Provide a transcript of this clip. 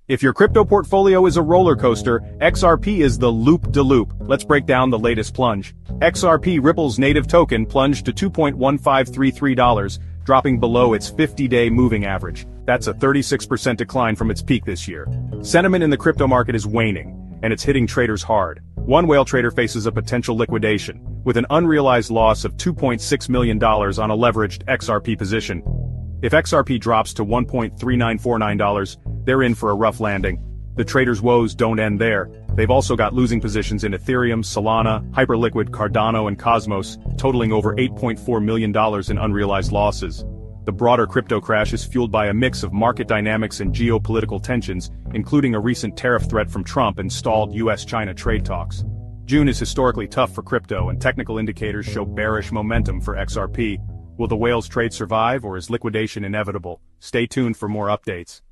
If your crypto portfolio is a roller coaster, XRP is the loop-de-loop. Let's break down the latest plunge. XRP Ripple's native token plunged to $2.1533, dropping below its 50-day moving average. That's a 36% decline from its peak this year. Sentiment in the crypto market is waning, and it's hitting traders hard. One whale trader faces a potential liquidation, with an unrealized loss of $2.6 million on a leveraged XRP position. If XRP drops to $1.3949, they're in for a rough landing. The traders' woes don't end there. They've also got losing positions in Ethereum, Solana, Hyperliquid, Cardano, and Cosmos, totaling over $8.4 million in unrealized losses. The broader crypto crash is fueled by a mix of market dynamics and geopolitical tensions, including a recent tariff threat from Trump and stalled US-China trade talks. June is historically tough for crypto, and technical indicators show bearish momentum for XRP. Will the whales trade survive, or is liquidation inevitable? Stay tuned for more updates.